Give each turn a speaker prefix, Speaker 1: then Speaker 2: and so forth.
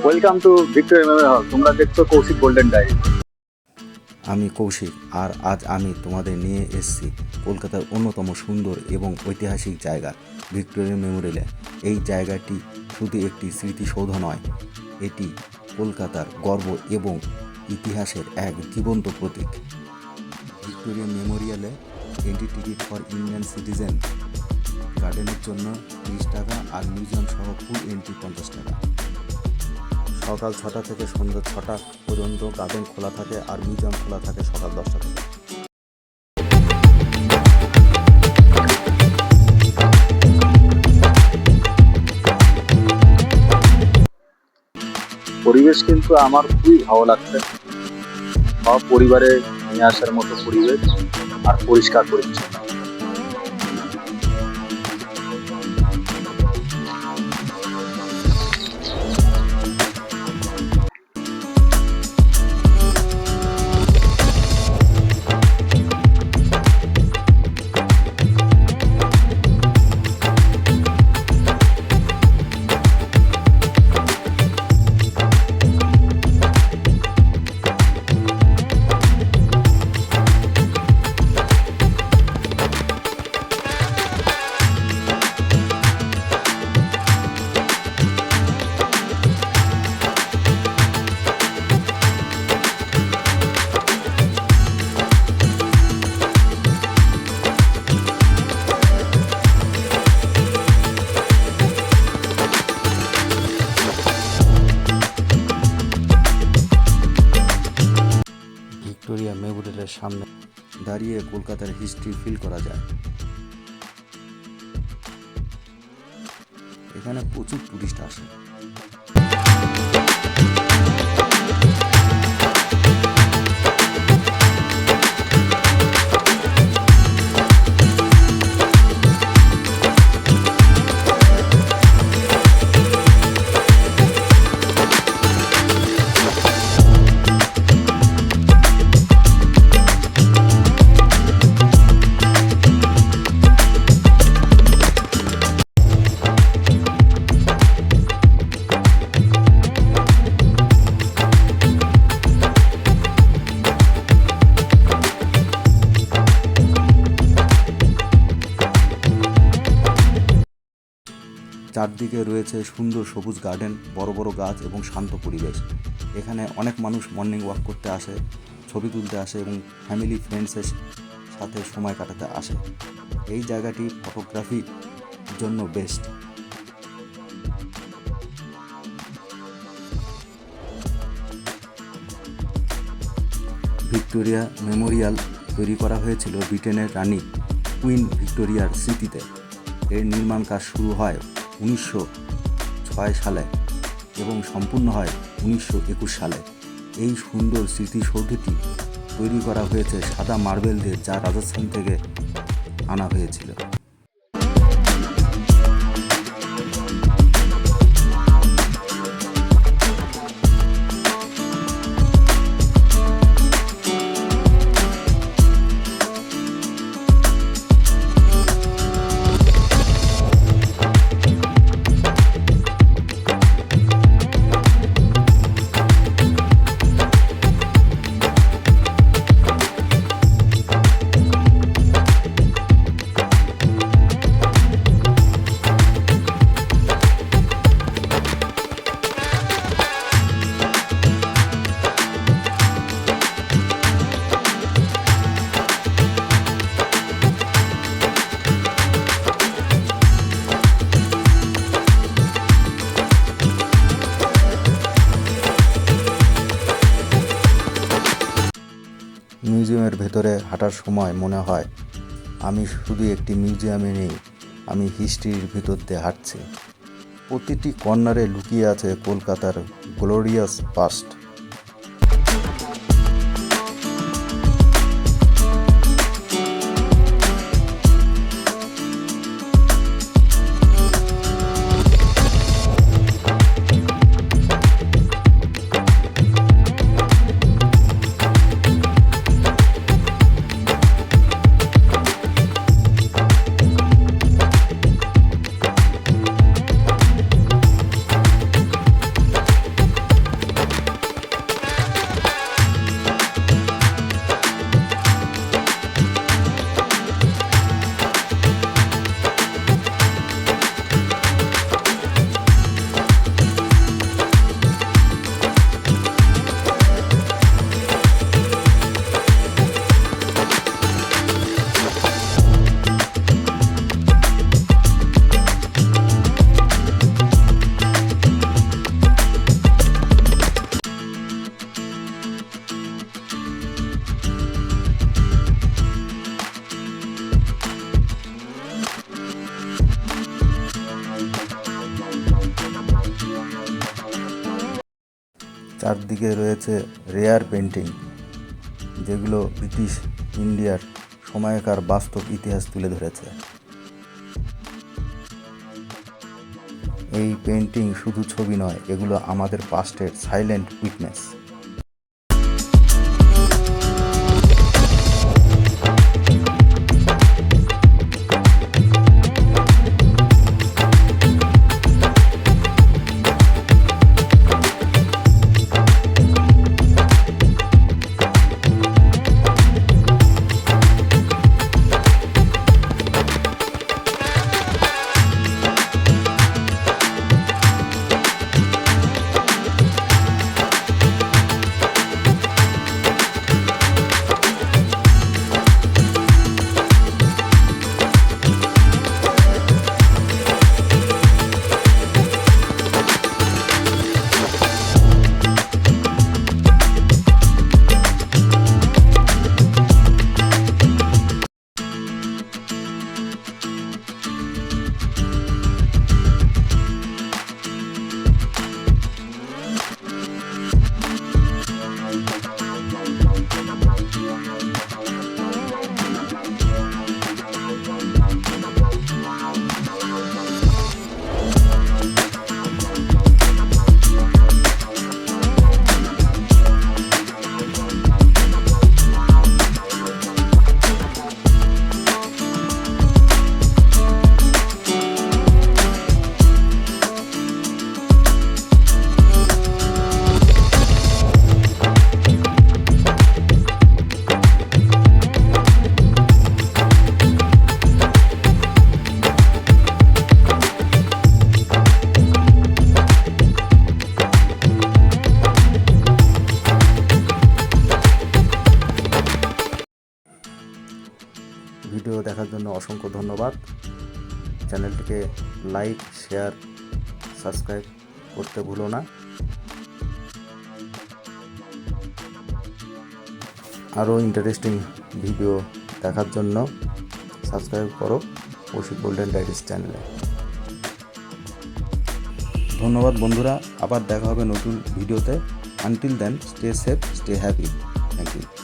Speaker 1: Welcome to Victoria Memorial হল। তোমরা দেখছো কৌশিক গোল্ডেন ডায়েরি।
Speaker 2: আমি কৌশিক, আর আজ আমি তোমাদের নিয়ে এসেছি কলকাতার অন্যতম সুন্দর এবং ঐতিহাসিক জায়গা ভিক্টোরিয়া মেমোরিয়ালে। এই জায়গাটি শুধু একটি স্মৃতিসৌধ নয়, এটি কলকাতার গর্ব এবং ইতিহাসের এক জীবন্ত প্রতীক। ভিক্টোরিয়া মেমোরিয়ালে entry ticket for Indian citizen, গার্ডেনের জন্য 30 টাকা আর মিউজিয়াম সহ ফুল এন্ট্রি 50 টাকা। সকাল 6টা থেকে সন্ধ্যা 6টা পর্যন্ত গার্ডেন খোলা থাকে আর মিউজিয়াম খোলা থাকে সকাল 10টা থেকে।
Speaker 1: পরিবেশ কিন্তু আমার খুবই ভালো লাগছে। সব পরিবারে নিয়ে আসার মতো পরিবেশ আর পরিষ্কার পরিচ্ছন্ন।
Speaker 2: ভিক্টোরিয়া মেমোরিয়ালের সামনে দাঁড়িয়ে কলকাতার হিস্ট্রি ফিল করা যায়। এখানে প্রচুর টুরিস্ট আসে। চারদিকে রয়েছে সুন্দর সবুজ গার্ডেন, বড় বড় গাছ এবং শান্ত পরিবেশ। এখানে অনেক মানুষ মর্নিং ওয়াক করতে আসে, ছবি তুলতে আসে এবং ফ্যামিলি ফ্রেন্ডসের সাথে সময় কাটাতে আসে। এই জায়গাটি ফটোগ্রাফির জন্য বেস্ট। ভিক্টোরিয়া মেমোরিয়াল তৈরি করা হয়েছিল ব্রিটেনের রানী কুইন ভিক্টোরিয়ার স্মৃতিতে। এর নির্মাণ কাজ শুরু হয় 1906 সালে এবং সম্পূর্ণ হয় 1921 সালে। এই সুন্দর স্মৃতিসৌধটি তৈরি করা হয়েছে সাদা মার্বেল দিয়ে, যা রাজস্থান থেকে আনা হয়েছিল। মিউজিয়ামের ভেতরে হাঁটার সময় মনে হয় আমি শুধু একটি মিউজিয়ামে নেই, আমি হিস্ট্রির ভিতর দিয়ে হাঁটছি। প্রতিটি কর্নারে লুকিয়ে আছে কলকাতার গ্লোরিয়াস পাস্ট। চারদিকে রয়েছে রেয়ার পেন্টিং, যেগুলো ব্রিটিশ ইন্ডিয়ার সময়কার বাস্তব ইতিহাস তুলে ধরেছে। এই পেন্টিং শুধু ছবি নয়, এগুলো আমাদের পাস্টের সাইলেন্ট উইটনেস। ভিডিও দেখার জন্য অসংখ্য ধন্যবাদ। চ্যানেলটিকে লাইক, শেয়ার, সাবস্ক্রাইব করতে ভুলো না। আরও ইন্টারেস্টিং ভিডিও দেখার জন্য সাবস্ক্রাইব করো কৌশিক গোল্ডেন ডায়েরিজ চ্যানেলে। ধন্যবাদ বন্ধুরা, আবার দেখা হবে নতুন ভিডিওতে। Until then, stay safe, stay happy. Thank you.